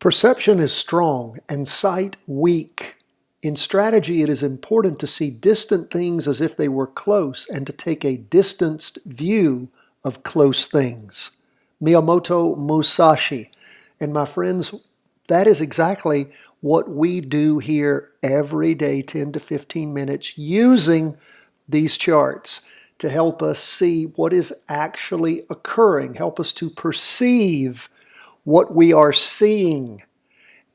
Perception is strong and sight weak. In strategy, it is important to see distant things as if they were close and to take a distanced view of close things. Miyamoto Musashi. And my friends, that is exactly what we do here every day, 10 to 15 minutes, using these charts to help us see what is actually occurring, help us to perceive what we are seeing.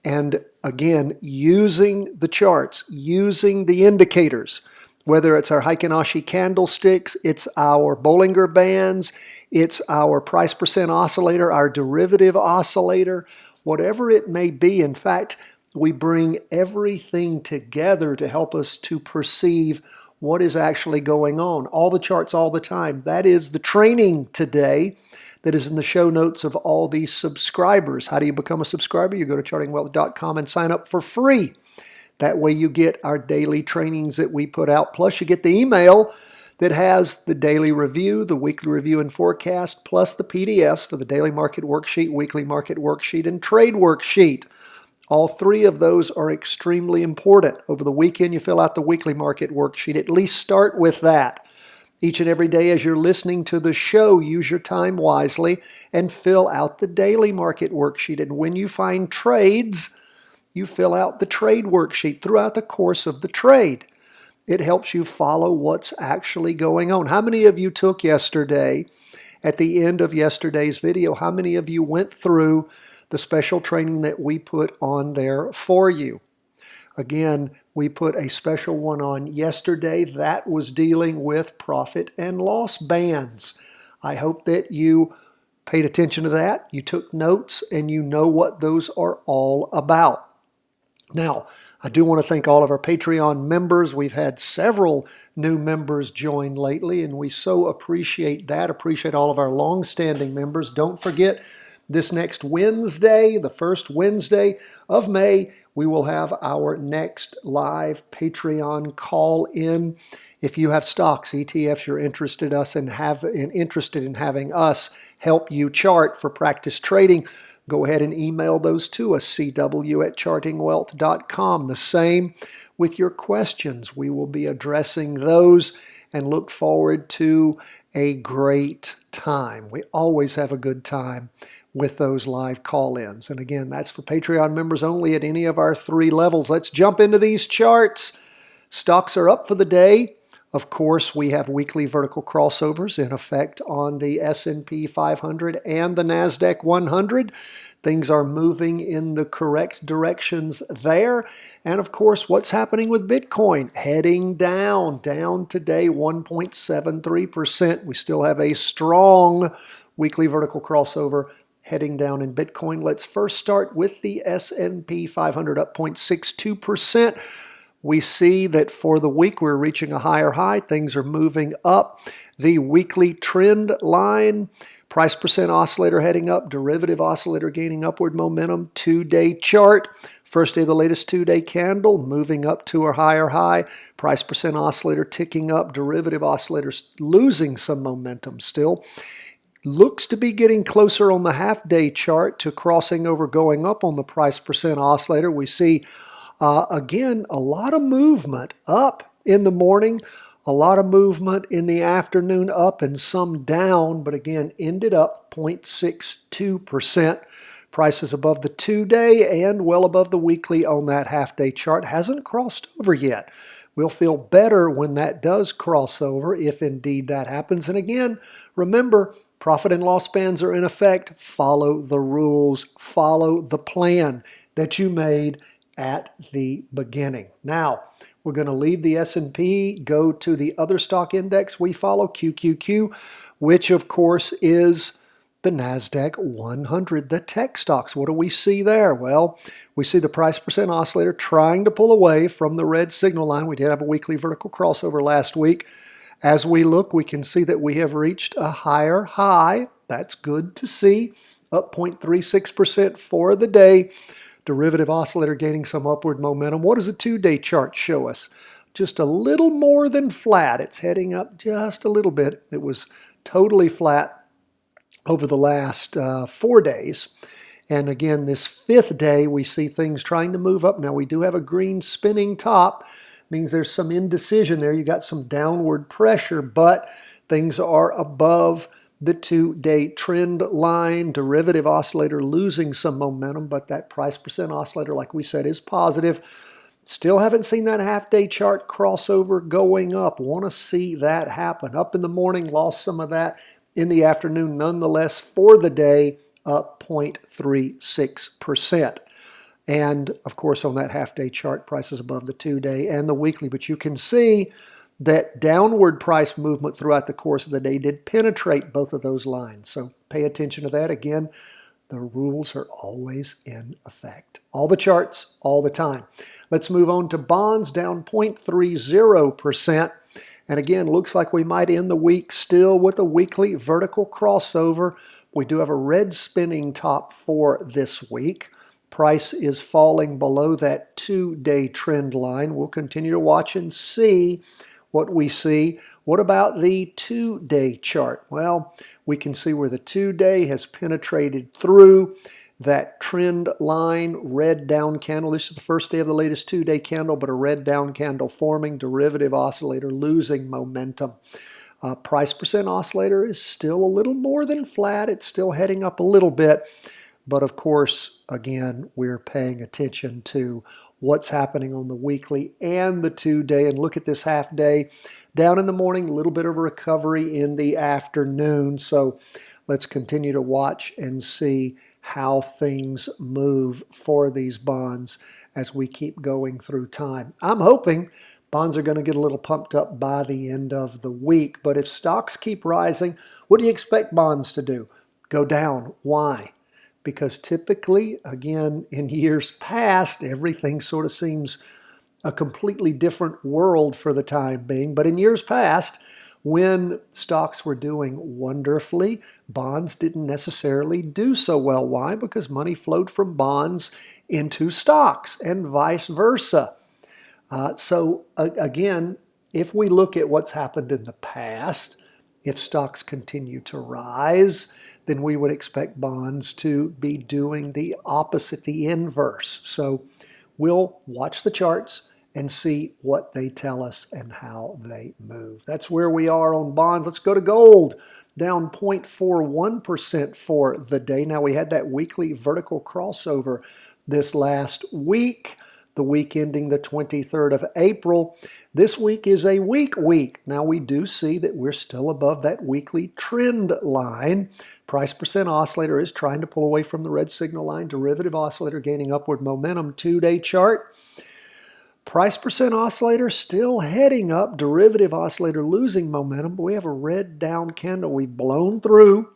And again, using the charts, using the indicators, whether it's our Heikin-Ashi candlesticks, it's our Bollinger Bands, it's our price percent oscillator, our derivative oscillator, whatever it may be. In fact, we bring everything together to help us to perceive what is actually going on. All the charts all the time. That is the training today that is in the show notes of all these subscribers. How do you become a subscriber? You go to chartingwealth.com and sign up for free. That way you get our daily trainings that we put out, plus you get the email that has the daily review, the weekly review and forecast, plus the PDFs for the daily market worksheet, weekly market worksheet, and trade worksheet. All three of those are extremely important. Over the weekend, you fill out the weekly market worksheet. At least start with that. Each and every day as you're listening to the show, use your time wisely and fill out the daily market worksheet. And when you find trades, you fill out the trade worksheet throughout the course of the trade. It helps you follow what's actually going on. How many of you took yesterday, at the end of yesterday's video, how many of you went through the special training that we put on there for you? Again, we put a special one on yesterday that was dealing with profit and loss bands. I hope that you paid attention to that, you took notes, and you know what those are all about. Now, I do want to thank all of our Patreon members. We've had several new members join lately, and we so appreciate that. Appreciate all of our long-standing members. Don't forget, this next Wednesday, the first Wednesday of May, we will have our next live Patreon call-in. If you have stocks, ETFs you're interested in having us help you chart for practice trading, go ahead and email those to us, cw@chartingwealth.com. The same with your questions. We will be addressing those and look forward to a great time. We always have a good time with those live call-ins. And again, that's for Patreon members only at any of our three levels. Let's jump into these charts. Stocks are up for the day. Of course, we have weekly vertical crossovers in effect on the S&P 500 and the NASDAQ 100. Things are moving in the correct directions there. And of course, what's happening with Bitcoin? Heading down today, 1.73%. We still have a strong weekly vertical crossover heading down in Bitcoin. Let's first start with the S&P 500 up 0.62%. We see that for the week we're reaching a higher high. Things are moving up. The weekly trend line, price percent oscillator heading up, derivative oscillator gaining upward momentum, 2-day chart. First day of the latest 2-day candle, moving up to a higher high. Price percent oscillator ticking up, derivative oscillators losing some momentum still. Looks to be getting closer on the half-day chart to crossing over, going up on the price percent oscillator. We see, again, a lot of movement up in the morning, a lot of movement in the afternoon up and some down, but again, ended up 0.62%. Prices above the 2-day and well above the weekly on that half-day chart. Hasn't crossed over yet. We'll feel better when that does cross over, if indeed that happens. And again, remember, profit and loss bands are in effect. Follow the rules, follow the plan that you made at the beginning. Now, we're going to leave the S&P, go to the other stock index we follow, QQQ, which of course is the NASDAQ 100, the tech stocks. What do we see there? Well, we see the price percent oscillator trying to pull away from the red signal line. We did have a weekly vertical crossover last week. As we look, we can see that we have reached a higher high. That's good to see. Up 0.36% for the day. Derivative oscillator gaining some upward momentum. What does the 2-day chart show us? Just a little more than flat. It's heading up just a little bit. It was totally flat over the last 4 days. And again, this fifth day, we see things trying to move up. Now, we do have a green spinning top. Means there's some indecision there. You got some downward pressure, but things are above the 2-day trend line. Derivative oscillator losing some momentum, but that price percent oscillator, like we said, is positive. Still haven't seen that half-day chart crossover going up. Want to see that happen. Up in the morning, lost some of that in the afternoon. Nonetheless, for the day, up 0.36%. And, of course, on that half-day chart, prices above the 2-day and the weekly. But you can see that downward price movement throughout the course of the day did penetrate both of those lines. So pay attention to that. Again, the rules are always in effect. All the charts, all the time. Let's move on to bonds, down 0.30%. And again, looks like we might end the week still with a weekly vertical crossover. We do have a red spinning top for this week. Price is falling below that 2-day trend line. We'll continue to watch and see what we see. What about the 2-day chart? Well, we can see where the 2-day has penetrated through that trend line, red down candle. This is the first day of the latest 2-day candle, but a red down candle forming, derivative oscillator losing momentum. Price percent oscillator is still a little more than flat. It's still heading up a little bit. But of course, again, we're paying attention to what's happening on the weekly and the 2-day. And look at this half day. Down in the morning, a little bit of a recovery in the afternoon. So let's continue to watch and see how things move for these bonds as we keep going through time. I'm hoping bonds are going to get a little pumped up by the end of the week. But if stocks keep rising, what do you expect bonds to do? Go down. Why? Because typically, again, in years past, everything sort of seems a completely different world for the time being. But in years past, when stocks were doing wonderfully, bonds didn't necessarily do so well. Why? Because money flowed from bonds into stocks and vice versa. Again, if we look at what's happened in the past, if stocks continue to rise, then we would expect bonds to be doing the opposite, the inverse. So we'll watch the charts and see what they tell us and how they move. That's where we are on bonds. Let's go to gold, down 0.41% for the day. Now, we had that weekly vertical crossover this last week, the week ending the 23rd of April. This week is a weak week. Now, we do see that we're still above that weekly trend line. Price percent oscillator is trying to pull away from the red signal line. Derivative oscillator gaining upward momentum. 2-day chart. Price percent oscillator still heading up. Derivative oscillator losing momentum. But we have a red down candle. We've blown through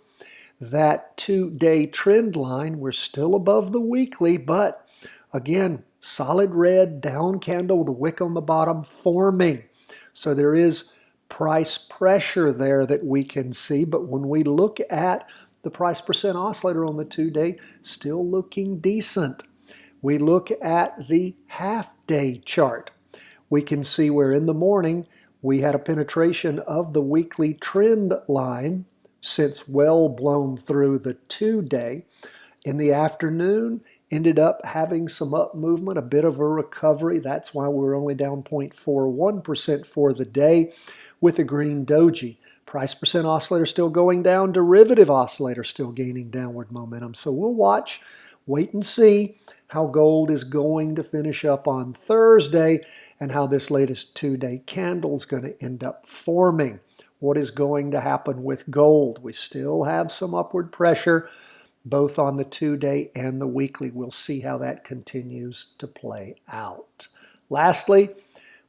that 2-day trend line. We're still above the weekly, but again, solid red down candle with a wick on the bottom forming. So there is price pressure there that we can see. But when we look at the price percent oscillator on the 2-day, still looking decent. We look at the half-day chart. We can see where in the morning we had a penetration of the weekly trend line since well blown through the 2-day. In the afternoon, ended up having some up movement, a bit of a recovery. That's why we're only down 0.41% for the day with the green doji. Price percent oscillator still going down. Derivative oscillator still gaining downward momentum. So we'll watch, wait and see how gold is going to finish up on Thursday and how this latest 2-day candle is going to end up forming. What is going to happen with gold? We still have some upward pressure both on the 2-day and the weekly. We'll see how that continues to play out. Lastly,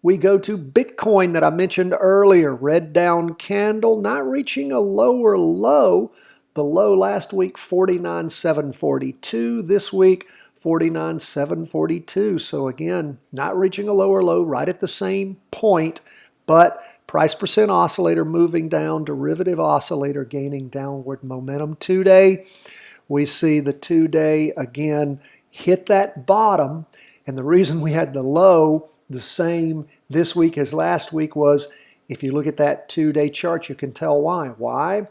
we go to Bitcoin that I mentioned earlier. Red down candle, not reaching a lower low. The low last week, 49,742. This week, 49,742. So again, not reaching a lower low, right at the same point, but price percent oscillator moving down, derivative oscillator gaining downward momentum. 2-day, we see the 2-day again hit that bottom, and the reason we had the low the same this week as last week was, if you look at that 2-day chart, you can tell why. Why?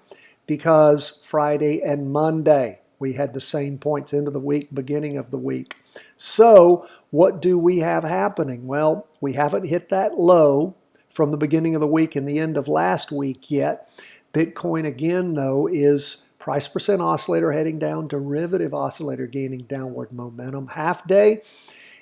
Because Friday and Monday, We had the same points end of the week, beginning of the week. So what do we have happening? Well, we haven't hit that low from the beginning of the week and the end of last week yet. Bitcoin again, though, is price percent oscillator heading down, derivative oscillator gaining downward momentum. Half day,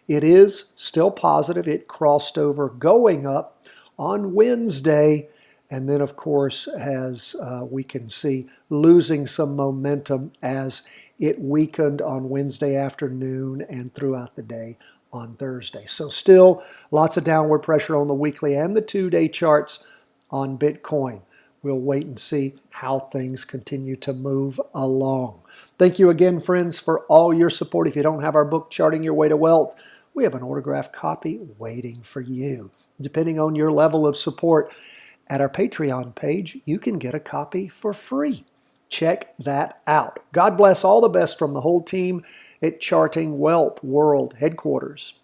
it is still positive. It crossed over going up on Wednesday, and then, of course, as we can see, losing some momentum as it weakened on Wednesday afternoon and throughout the day on Thursday. So still lots of downward pressure on the weekly and the 2-day charts on Bitcoin. We'll wait and see how things continue to move along. Thank you again, friends, for all your support. If you don't have our book, Charting Your Way to Wealth, we have an autographed copy waiting for you. Depending on your level of support, at our Patreon page, you can get a copy for free. Check that out. God bless. All the best from the whole team at Charting Wealth World Headquarters.